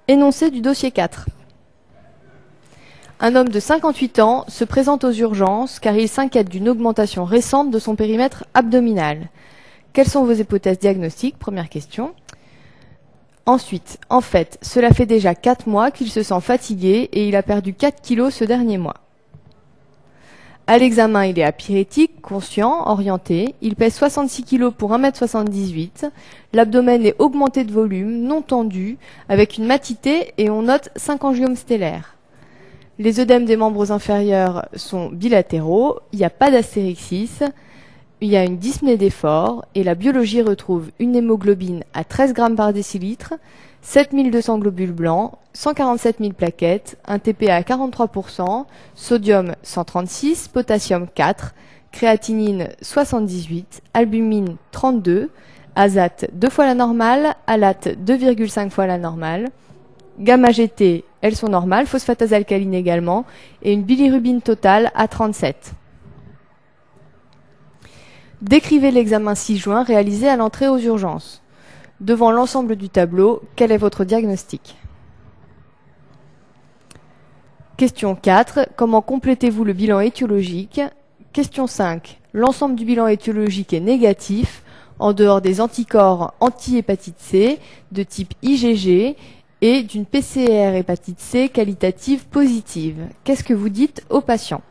Énoncé du dossier 4. Un homme de 58 ans se présente aux urgences car il s'inquiète d'une augmentation récente de son périmètre abdominal. Quelles sont vos hypothèses diagnostiques? Première question. Ensuite, en fait, cela fait déjà 4 mois qu'il se sent fatigué et il a perdu 4 kilos ce dernier mois. À l'examen, il est apyrétique, conscient, orienté. Il pèse 66 kg pour 1,78 m. L'abdomen est augmenté de volume, non tendu, avec une matité et on note 5 angiomes stellaires. Les œdèmes des membres inférieurs sont bilatéraux, il n'y a pas d'astérixis, il y a une dyspnée d'effort et la biologie retrouve une hémoglobine à 13 g par décilitre, 7200 globules blancs, 147 000 plaquettes, un TPA à 43%, sodium 136, potassium 4, créatinine 78, albumine 32, azate 2 fois la normale, alate 2,5 fois la normale, gamma-GT, elles sont normales, phosphatase alcaline également, et une bilirubine totale à 37. Décrivez l'examen 6 juin réalisé à l'entrée aux urgences. Devant l'ensemble du tableau, quel est votre diagnostic? Question 4. Comment complétez-vous le bilan étiologique? Question 5. L'ensemble du bilan étiologique est négatif, en dehors des anticorps anti-hépatite C de type IgG et d'une PCR hépatite C qualitative positive. Qu'est-ce que vous dites aux patients?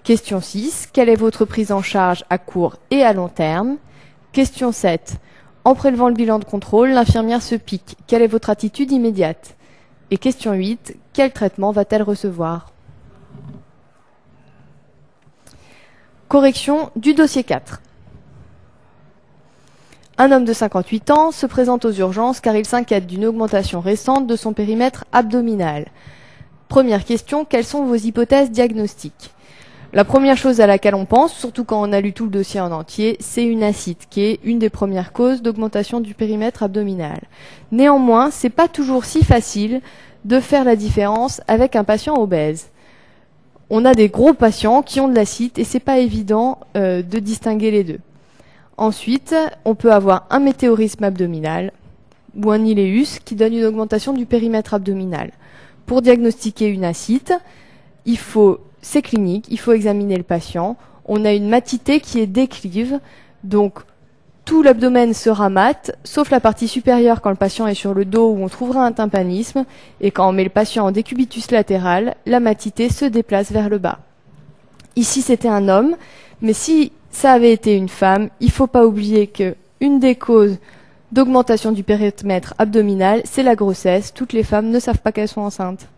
Question 6. Quelle est votre prise en charge à court et à long terme? Question 7. En prélevant le bilan de contrôle, l'infirmière se pique. Quelle est votre attitude immédiate? Et question 8. Quel traitement va-t-elle recevoir? Correction du dossier 4. Un homme de 58 ans se présente aux urgences car il s'inquiète d'une augmentation récente de son périmètre abdominal. Première question, quelles sont vos hypothèses diagnostiques? La première chose à laquelle on pense, surtout quand on a lu tout le dossier en entier, c'est une acite, qui est une des premières causes d'augmentation du périmètre abdominal. Néanmoins, c'est pas toujours si facile de faire la différence avec un patient obèse. On a des gros patients qui ont de l'acite et c'est pas évident de distinguer les deux. Ensuite, on peut avoir un météorisme abdominal ou un iléus qui donne une augmentation du périmètre abdominal. Pour diagnostiquer une acite, c'est clinique, il faut examiner le patient. On a une matité qui est déclive, donc tout l'abdomen sera mat, sauf la partie supérieure quand le patient est sur le dos où on trouvera un tympanisme, et quand on met le patient en décubitus latéral, la matité se déplace vers le bas. Ici, c'était un homme, mais si ça avait été une femme, il ne faut pas oublier qu'une des causes d'augmentation du périmètre abdominal, c'est la grossesse. Toutes les femmes ne savent pas qu'elles sont enceintes.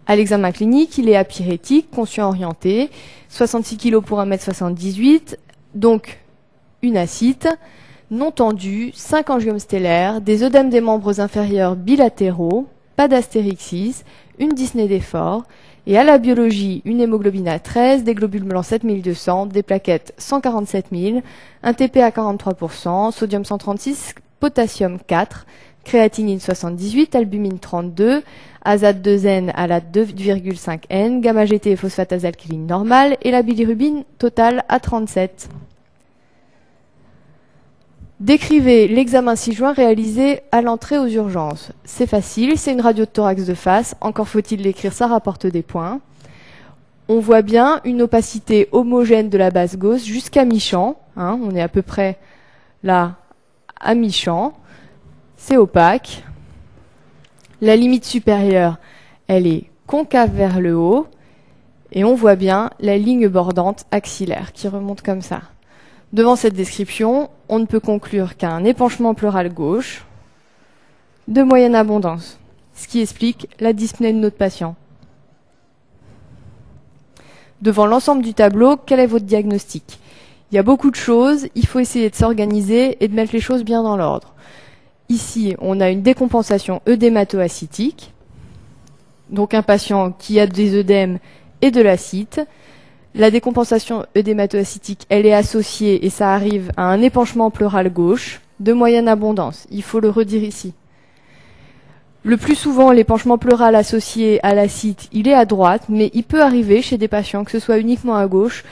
À l'examen clinique, il est apyrétique, conscient orienté, 66 kg pour 1,78 m, donc une acite, non tendue, 5 angiomes stellaires, des œdèmes des membres inférieurs bilatéraux, pas d'astérixis, une dyspnée d'effort, et à la biologie, une hémoglobine à 13, des globules blancs 7200, des plaquettes 147 000, un TP à 43%, sodium 136, potassium 4, créatinine 78, albumine 32, azate 2N, alate 2,5 N, gamma-GT et phosphatase alcaline normale, et la bilirubine totale à 37. Décrivez l'examen 6 juin réalisé à l'entrée aux urgences. C'est facile, c'est une radio de thorax de face, encore faut-il l'écrire, ça rapporte des points. On voit bien une opacité homogène de la base gauche jusqu'à mi-champ, on est à peu près là à mi-champ, c'est opaque. La limite supérieure, elle est concave vers le haut, et on voit bien la ligne bordante axillaire qui remonte comme ça. Devant cette description, on ne peut conclure qu'un épanchement pleural gauche de moyenne abondance, ce qui explique la dyspnée de notre patient. Devant l'ensemble du tableau, quel est votre diagnostic? Il y a beaucoup de choses, il faut essayer de s'organiser et de mettre les choses bien dans l'ordre. Ici, on a une décompensation œdémato-acitique, donc un patient qui a des œdèmes et de l'acite. La décompensation œdémato-acitique, elle est associée, et ça arrive à un épanchement pleural gauche de moyenne abondance. Il faut le redire ici. Le plus souvent, l'épanchement pleural associé à l'acite, il est à droite, mais il peut arriver chez des patients que ce soit uniquement à gauche.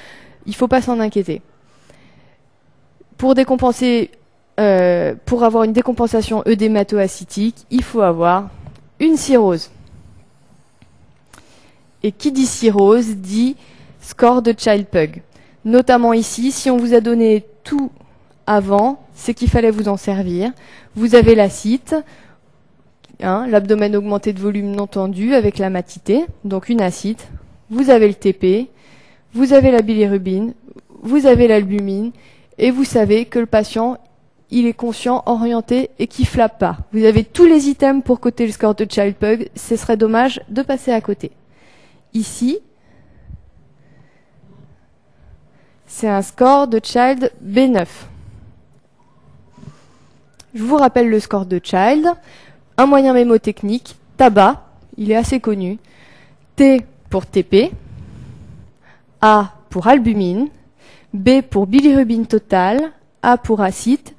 Il ne faut pas s'en inquiéter. Pour décompenser pour avoir une décompensation œdémato-acétique, il faut avoir une cirrhose. Et qui dit cirrhose dit score de Child-Pugh. Notamment ici, si on vous a donné tout avant, c'est qu'il fallait vous en servir. Vous avez l'acide, l'abdomen augmenté de volume non tendu avec la matité, donc une acide. Vous avez le TP, vous avez la bilirubine, vous avez l'albumine, et vous savez que le patient, il est conscient, orienté et qui flappe pas. Vous avez tous les items pour coter le score de Child-Pugh, ce serait dommage de passer à côté. Ici, c'est un score de Child B9. Je vous rappelle le score de Child. Un moyen mémotechnique, tabac, il est assez connu. T pour TP, A pour albumine, B pour bilirubine totale, A pour acide,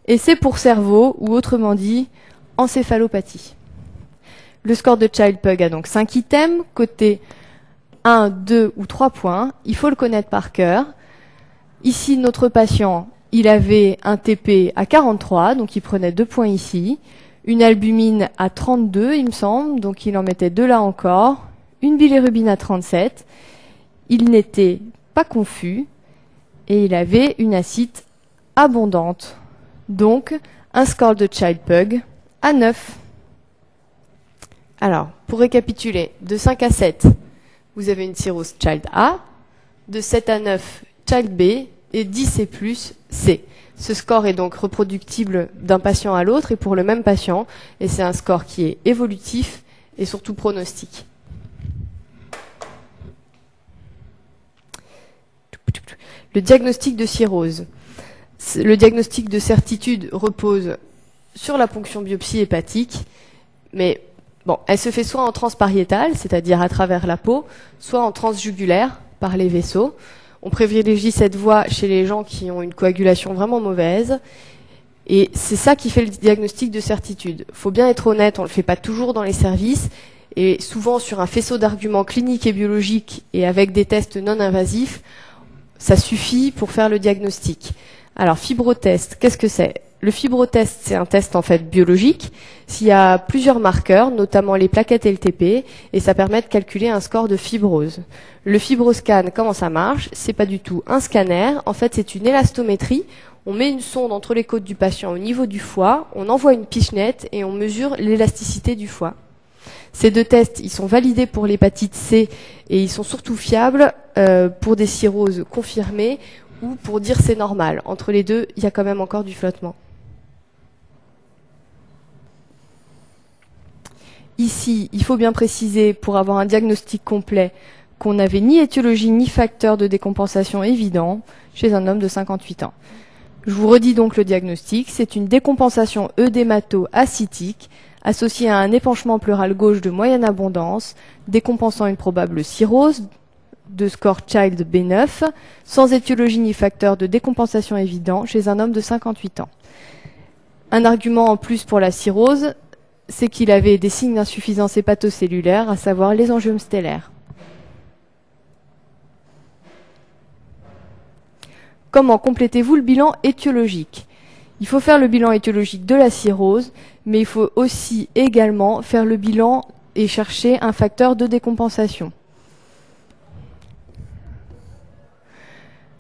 et C pour cerveau, ou autrement dit, encéphalopathie. Le score de Child-Pugh a donc 5 items, cotés 1, 2 ou 3 points. Il faut le connaître par cœur. Ici, notre patient, il avait un TP à 43, donc il prenait 2 points ici. Une albumine à 32, il me semble, donc il en mettait 2 là encore. Une bilirubine à 37. Il n'était pas confus et il avait une acide abondante. Donc, un score de Child-Pugh à 9. Alors, pour récapituler, de 5 à 7, vous avez une cirrhose Child A, de 7 à 9, Child B, et 10 et plus, C. Ce score est donc reproductible d'un patient à l'autre et pour le même patient, et c'est un score qui est évolutif et surtout pronostique. Le diagnostic de cirrhose. Le diagnostic de certitude repose sur la ponction biopsie hépatique, mais bon, elle se fait soit en transpariétale, c'est-à-dire à travers la peau, soit en transjugulaire, par les vaisseaux. On privilégie cette voie chez les gens qui ont une coagulation vraiment mauvaise. Et c'est ça qui fait le diagnostic de certitude. Il faut bien être honnête, on ne le fait pas toujours dans les services. Et souvent sur un faisceau d'arguments cliniques et biologiques et avec des tests non invasifs, ça suffit pour faire le diagnostic. Alors, fibrotest, qu'est-ce que c'est? Le fibrotest, c'est un test en fait biologique. S'il y a plusieurs marqueurs, notamment les plaquettes LTP, et ça permet de calculer un score de fibrose. Le fibroscan, comment ça marche? C'est pas du tout un scanner. En fait, c'est une élastométrie. On met une sonde entre les côtes du patient au niveau du foie, on envoie une pichenette et on mesure l'élasticité du foie. Ces 2 tests, ils sont validés pour l'hépatite C et ils sont surtout fiables pour des cirrhoses confirmées ou pour dire c'est normal. Entre les deux, il y a quand même encore du flottement. Ici, il faut bien préciser, pour avoir un diagnostic complet, qu'on n'avait ni étiologie ni facteur de décompensation évident chez un homme de 58 ans. Je vous redis donc le diagnostic, c'est une décompensation œdémato-acétique associée à un épanchement pleural gauche de moyenne abondance, décompensant une probable cirrhose de score Child B9, sans étiologie ni facteur de décompensation évident chez un homme de 58 ans. Un argument en plus pour la cirrhose, c'est qu'il avait des signes d'insuffisance hépatocellulaire, à savoir les angiomes stellaires. Comment complétez-vous le bilan étiologique? Il faut faire le bilan étiologique de la cirrhose, mais il faut aussi également faire le bilan et chercher un facteur de décompensation.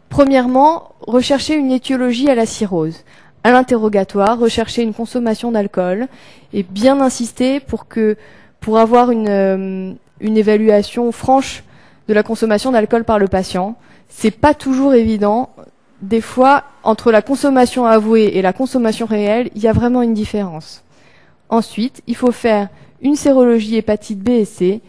Premièrement, rechercher une étiologie à la cirrhose. À l'interrogatoire, rechercher une consommation d'alcool et bien insister pour avoir une évaluation franche de la consommation d'alcool par le patient. C'est pas toujours évident. Des fois, entre la consommation avouée et la consommation réelle, il y a vraiment une différence. Ensuite, il faut faire une sérologie hépatite B et C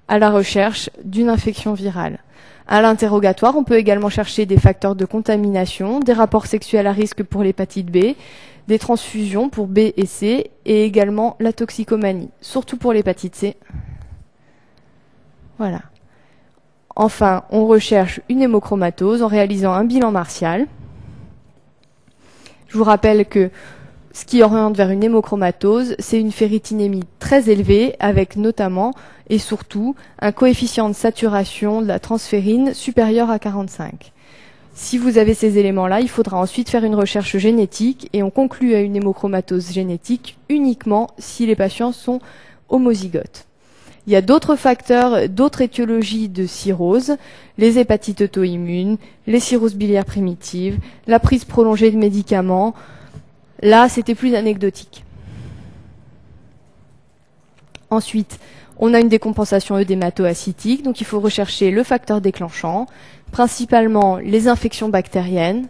à la recherche d'une infection virale. À l'interrogatoire, on peut également chercher des facteurs de contamination, des rapports sexuels à risque pour l'hépatite B, des transfusions pour B et C, et également la toxicomanie, surtout pour l'hépatite C. Voilà. Enfin, on recherche une hémochromatose en réalisant un bilan martial. Je vous rappelle que ce qui oriente vers une hémochromatose, c'est une ferritinémie très élevée, avec notamment et surtout un coefficient de saturation de la transférine supérieur à 45. Si vous avez ces éléments-là, il faudra ensuite faire une recherche génétique et on conclut à une hémochromatose génétique uniquement si les patients sont homozygotes. Il y a d'autres facteurs, d'autres étiologies de cirrhose, les hépatites auto-immunes, les cirrhoses biliaires primitives, la prise prolongée de médicaments. Là, c'était plus anecdotique. Ensuite, on a une décompensation œdémato-acytique, donc il faut rechercher le facteur déclenchant, principalement les infections bactériennes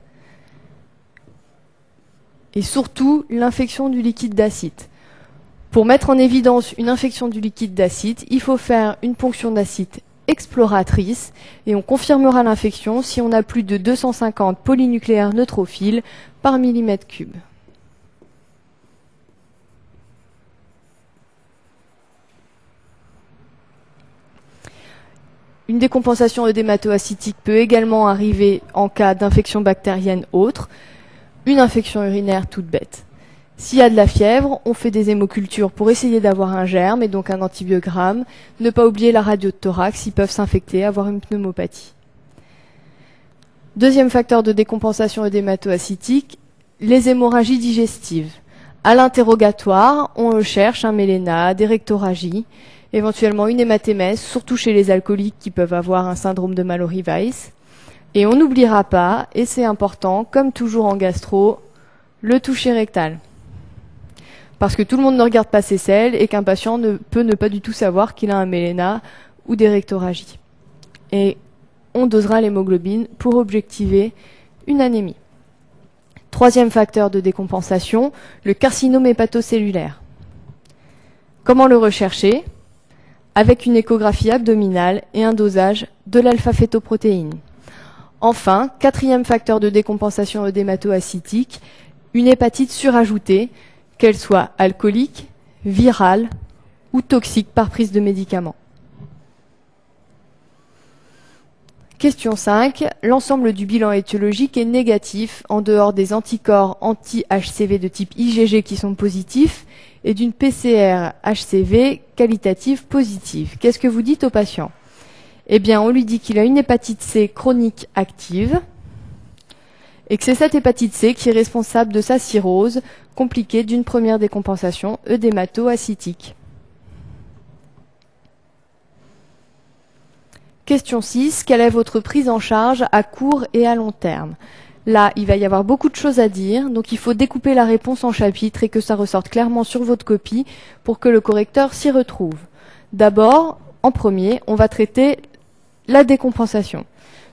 et surtout l'infection du liquide d'acide. Pour mettre en évidence une infection du liquide d'acide, il faut faire une ponction d'acide exploratrice et on confirmera l'infection si on a plus de 250 polynucléaires neutrophiles par millimètre cube. Une décompensation œdémato-acytique peut également arriver en cas d'infection bactérienne autre, une infection urinaire toute bête. S'il y a de la fièvre, on fait des hémocultures pour essayer d'avoir un germe et donc un antibiogramme. Ne pas oublier la radio de thorax, ils peuvent s'infecter, avoir une pneumopathie. Deuxième facteur de décompensation œdémato-acytique, les hémorragies digestives. À l'interrogatoire, on cherche un méléna, des rectorragies, éventuellement une hématémèse, surtout chez les alcooliques qui peuvent avoir un syndrome de Mallory-Weiss. Et on n'oubliera pas, et c'est important, comme toujours en gastro, le toucher rectal. Parce que tout le monde ne regarde pas ses selles et qu'un patient peut ne pas du tout savoir qu'il a un méléna ou des rectorragies. Et on dosera l'hémoglobine pour objectiver une anémie. Troisième facteur de décompensation, le carcinome hépatocellulaire. Comment le rechercher? Avec une échographie abdominale et un dosage de l'alpha-fétoprotéine. Enfin, quatrième facteur de décompensation œdémato-acytique, une hépatite surajoutée, qu'elle soit alcoolique, virale ou toxique par prise de médicaments. Question 5. L'ensemble du bilan étiologique est négatif en dehors des anticorps anti-HCV de type IgG qui sont positifs et d'une PCR HCV qualitative positive. Qu'est-ce que vous dites au patient? Eh bien, on lui dit qu'il a une hépatite C chronique active et que c'est cette hépatite C qui est responsable de sa cirrhose compliquée d'une première décompensation œdémato-acytique. Question 6. Quelle est votre prise en charge à court et à long terme? Là, il va y avoir beaucoup de choses à dire, donc il faut découper la réponse en chapitres et que ça ressorte clairement sur votre copie pour que le correcteur s'y retrouve. D'abord, en premier, on va traiter la décompensation.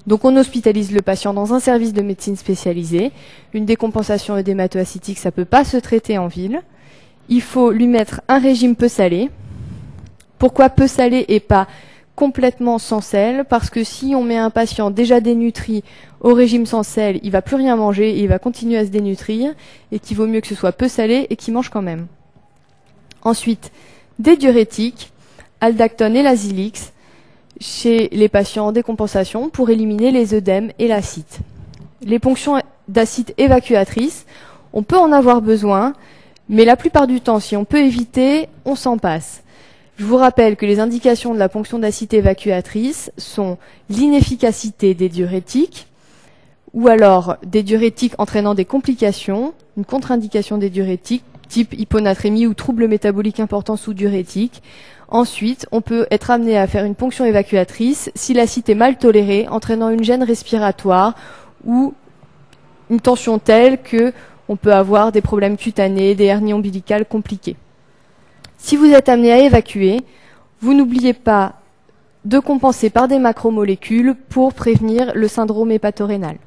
Donc on hospitalise le patient dans un service de médecine spécialisée. Une décompensation œdémato-acytique, ça ne peut pas se traiter en ville. Il faut lui mettre un régime peu salé. Pourquoi peu salé et pas complètement sans sel? Parce que si on met un patient déjà dénutri au régime sans sel, il va plus rien manger et il va continuer à se dénutrir, et qu'il vaut mieux que ce soit peu salé et qu'il mange quand même. Ensuite, des diurétiques, aldactone et lazilix, chez les patients en décompensation pour éliminer les œdèmes et l'acide. Les ponctions d'acide évacuatrices, on peut en avoir besoin, mais la plupart du temps, si on peut éviter, on s'en passe. Je vous rappelle que les indications de la ponction d'acide évacuatrice sont l'inefficacité des diurétiques, ou alors des diurétiques entraînant des complications, une contre-indication des diurétiques, type hyponatrémie ou trouble métabolique important sous diurétique. Ensuite, on peut être amené à faire une ponction évacuatrice si l'acide est mal toléré, entraînant une gêne respiratoire ou une tension telle que on peut avoir des problèmes cutanés, des hernies ombilicales compliquées. Si vous êtes amené à évacuer, vous n'oubliez pas de compenser par des macromolécules pour prévenir le syndrome hépatorénal.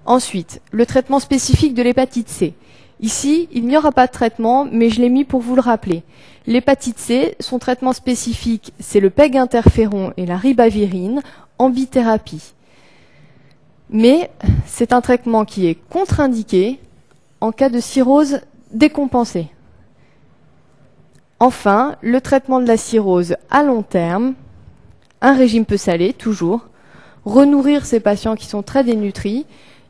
Ensuite, le traitement spécifique de l'hépatite C. Ici, il n'y aura pas de traitement, mais je l'ai mis pour vous le rappeler. L'hépatite C, son traitement spécifique, c'est le PEG-interféron et la ribavirine en bithérapie. Mais c'est un traitement qui est contre-indiqué en cas de cirrhose décompensée. Enfin, le traitement de la cirrhose à long terme, un régime peu salé, toujours, renourrir ces patients qui sont très dénutris.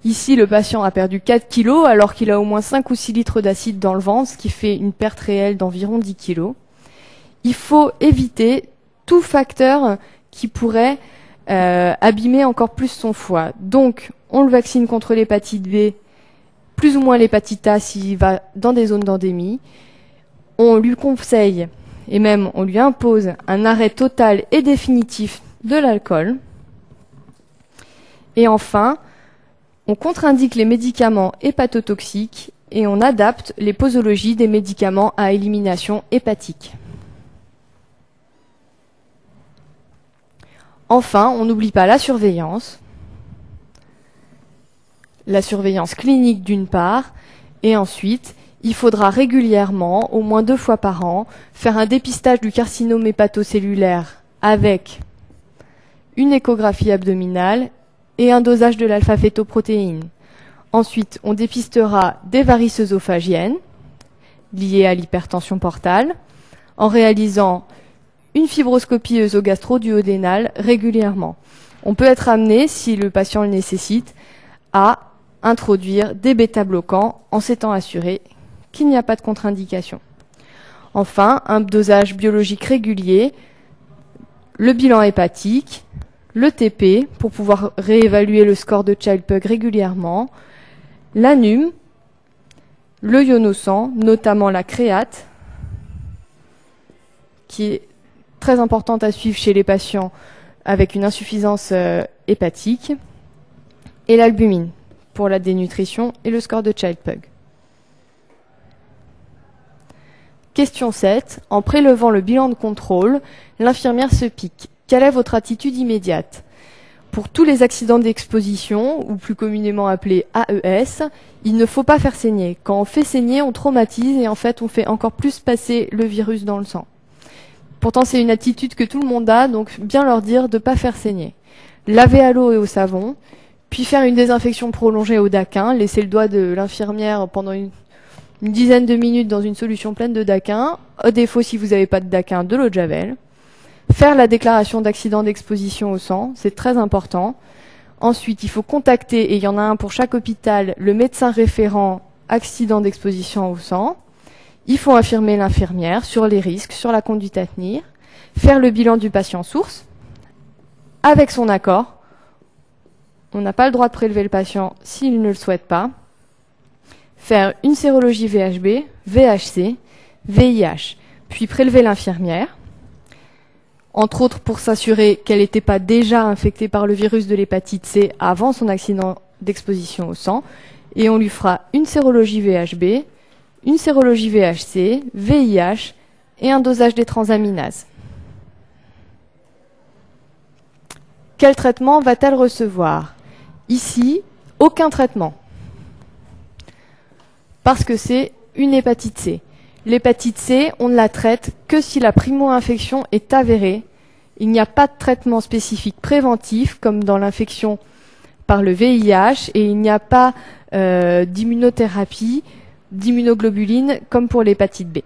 Ici, le patient a perdu 4 kg alors qu'il a au moins 5 ou 6 litres d'acide dans le ventre, ce qui fait une perte réelle d'environ 10 kg. Il faut éviter tout facteur qui pourrait abîmer encore plus son foie. Donc, on le vaccine contre l'hépatite B, plus ou moins l'hépatite A s'il va dans des zones d'endémie. On lui conseille, et même on lui impose, un arrêt total et définitif de l'alcool. Et enfin, on contre-indique les médicaments hépatotoxiques et on adapte les posologies des médicaments à élimination hépatique. Enfin, on n'oublie pas la surveillance clinique d'une part, et ensuite, il faudra régulièrement, au moins 2 fois par an, faire un dépistage du carcinome hépatocellulaire avec une échographie abdominale et un dosage de l'alpha-fétoprotéine. Ensuite, on dépistera des varices œsophagiennes liées à l'hypertension portale en réalisant une fibroscopie œsogastro-duodénale régulièrement. On peut être amené, si le patient le nécessite, à introduire des bêta-bloquants en s'étant assuré qu'il n'y a pas de contre-indication. Enfin, un dosage biologique régulier, le bilan hépatique, le TP pour pouvoir réévaluer le score de Child-Pugh régulièrement, l'ANUM, le ionosang, notamment la créate, qui est très importante à suivre chez les patients avec une insuffisance hépatique, et l'albumine pour la dénutrition et le score de Child-Pugh. Question 7. En prélevant le bilan de contrôle, l'infirmière se pique. Quelle est votre attitude immédiate? Pour tous les accidents d'exposition, ou plus communément appelés AES, il ne faut pas faire saigner. Quand on fait saigner, on traumatise et en fait, on fait encore plus passer le virus dans le sang. Pourtant, c'est une attitude que tout le monde a, donc bien leur dire de ne pas faire saigner. Laver à l'eau et au savon, puis faire une désinfection prolongée au daquin, laisser le doigt de l'infirmière pendant une dizaine de minutes dans une solution pleine de daquin, au défaut si vous n'avez pas de daquin, de l'eau de javel. Faire la déclaration d'accident d'exposition au sang, c'est très important. Ensuite, il faut contacter, et il y en a un pour chaque hôpital, le médecin référent accident d'exposition au sang. Il faut informer l'infirmière sur les risques, sur la conduite à tenir, faire le bilan du patient source, avec son accord. On n'a pas le droit de prélever le patient s'il ne le souhaite pas. Faire une sérologie VHB, VHC, VIH, puis prélever l'infirmière, entre autres pour s'assurer qu'elle n'était pas déjà infectée par le virus de l'hépatite C avant son accident d'exposition au sang, et on lui fera une sérologie VHB, une sérologie VHC, VIH et un dosage des transaminases. Quel traitement va-t-elle recevoir? Ici, aucun traitement. Parce que c'est une hépatite C. L'hépatite C, on ne la traite que si la primo-infection est avérée. Il n'y a pas de traitement spécifique préventif, comme dans l'infection par le VIH, et il n'y a pas d'immunothérapie, d'immunoglobuline, comme pour l'hépatite B.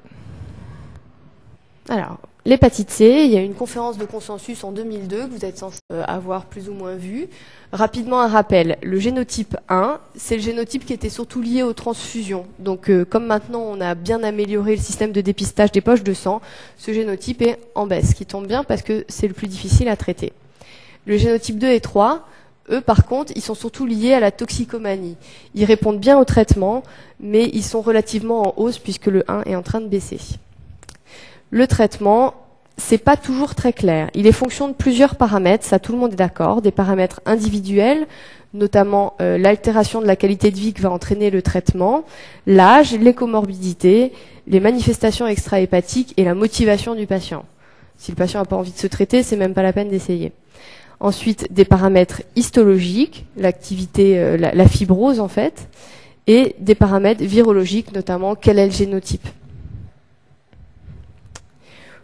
Alors, l'hépatite C, il y a une conférence de consensus en 2002 que vous êtes censé avoir plus ou moins vue. Rapidement, un rappel. Le génotype 1, c'est le génotype qui était surtout lié aux transfusions. Donc, comme maintenant on a bien amélioré le système de dépistage des poches de sang, ce génotype est en baisse, ce qui tombe bien parce que c'est le plus difficile à traiter. Le génotype 2 et 3, eux, par contre, ils sont surtout liés à la toxicomanie. Ils répondent bien au traitement, mais ils sont relativement en hausse puisque le 1 est en train de baisser. Le traitement, c'est pas toujours très clair. Il est fonction de plusieurs paramètres, ça tout le monde est d'accord, des paramètres individuels, notamment l'altération de la qualité de vie que va entraîner le traitement, l'âge, les comorbidités, les manifestations extra-hépatiques et la motivation du patient. Si le patient n'a pas envie de se traiter, c'est même pas la peine d'essayer. Ensuite, des paramètres histologiques, l'activité, la fibrose en fait, et des paramètres virologiques, notamment quel est le génotype.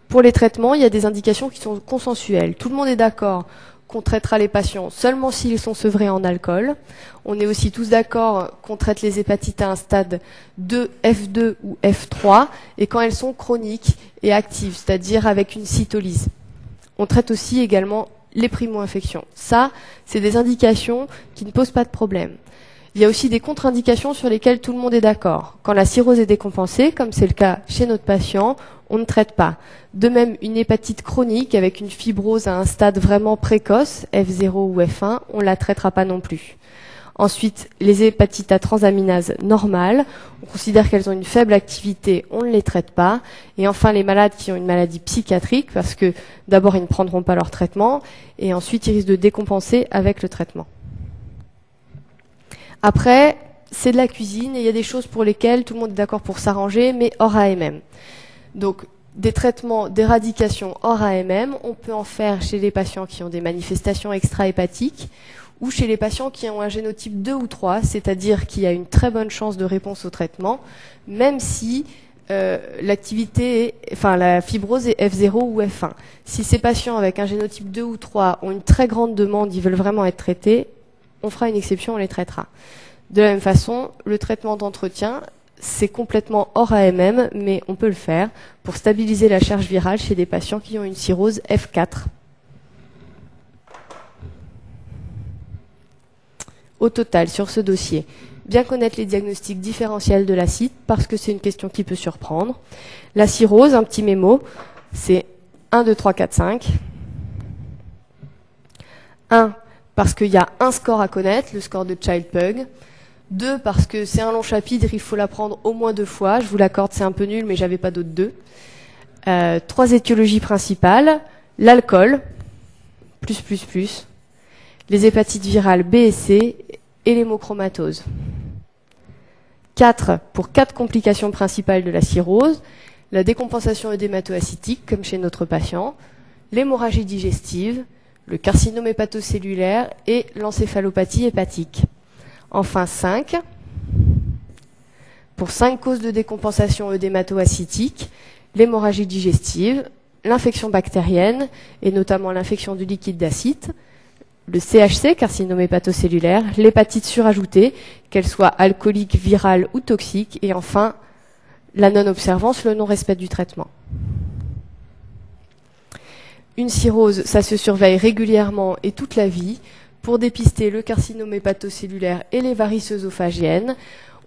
Pour les traitements, il y a des indications qui sont consensuelles. Tout le monde est d'accord qu'on traitera les patients seulement s'ils sont sevrés en alcool. On est aussi tous d'accord qu'on traite les hépatites à un stade 2, F2 ou F3, et quand elles sont chroniques et actives, c'est-à-dire avec une cytolyse. On traite aussi également les primo-infections. Ça, c'est des indications qui ne posent pas de problème. Il y a aussi des contre-indications sur lesquelles tout le monde est d'accord. Quand la cirrhose est décompensée, comme c'est le cas chez notre patient, on ne traite pas. De même, une hépatite chronique avec une fibrose à un stade vraiment précoce, F0 ou F1, on ne la traitera pas non plus. Ensuite, les hépatites à transaminase normales, on considère qu'elles ont une faible activité, on ne les traite pas. Et enfin, les malades qui ont une maladie psychiatrique, parce que d'abord, ils ne prendront pas leur traitement, et ensuite, ils risquent de décompenser avec le traitement. Après, c'est de la cuisine, et il y a des choses pour lesquelles tout le monde est d'accord pour s'arranger, mais hors AMM. Donc, des traitements d'éradication hors AMM, on peut en faire chez les patients qui ont des manifestations extra-hépatiques, ou chez les patients qui ont un génotype 2 ou 3, c'est-à-dire qu'il y a une très bonne chance de réponse au traitement, même si la fibrose est F0 ou F1. Si ces patients avec un génotype 2 ou 3 ont une très grande demande, ils veulent vraiment être traités, on fera une exception, on les traitera. De la même façon, le traitement d'entretien, c'est complètement hors AMM, mais on peut le faire pour stabiliser la charge virale chez des patients qui ont une cirrhose F4. Au total, sur ce dossier, bien connaître les diagnostics différentiels de l'acide, parce que c'est une question qui peut surprendre. La cirrhose, un petit mémo, c'est 1, 2, 3, 4, 5. 1, parce qu'il y a un score à connaître, le score de Child-Pugh. 2, parce que c'est un long chapitre, il faut l'apprendre au moins 2 fois. Je vous l'accorde, c'est un peu nul, mais j'avais pas d'autres 2. 3 étiologies principales. L'alcool, plus. Les hépatites virales B et C et l'hémochromatose. 4, pour 4 complications principales de la cirrhose, la décompensation œdémato-acytique, comme chez notre patient, l'hémorragie digestive, le carcinome hépatocellulaire et l'encéphalopathie hépatique. Enfin 5, pour 5 causes de décompensation œdémato-acytique, l'hémorragie digestive, l'infection bactérienne, et notamment l'infection du liquide d'acide, le CHC, carcinome hépatocellulaire, l'hépatite surajoutée, qu'elle soit alcoolique, virale ou toxique, et enfin la non-observance, le non-respect du traitement. Une cirrhose, ça se surveille régulièrement et toute la vie pour dépister le carcinome hépatocellulaire et les varices œsophagiennes.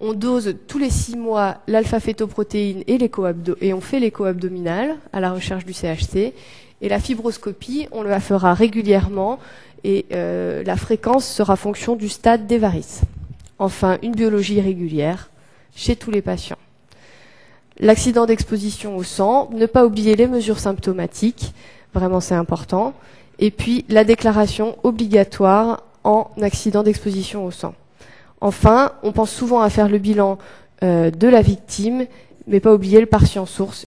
On dose tous les 6 mois l'alpha-fétoprotéine et on fait l'écho abdominal à la recherche du CHC. Et la fibroscopie, on la fera régulièrement et la fréquence sera fonction du stade des varices. Enfin, une biologie régulière chez tous les patients. L'accident d'exposition au sang, ne pas oublier les mesures symptomatiques, vraiment c'est important. Et puis la déclaration obligatoire en accident d'exposition au sang. Enfin, on pense souvent à faire le bilan de la victime, mais pas oublier le patient source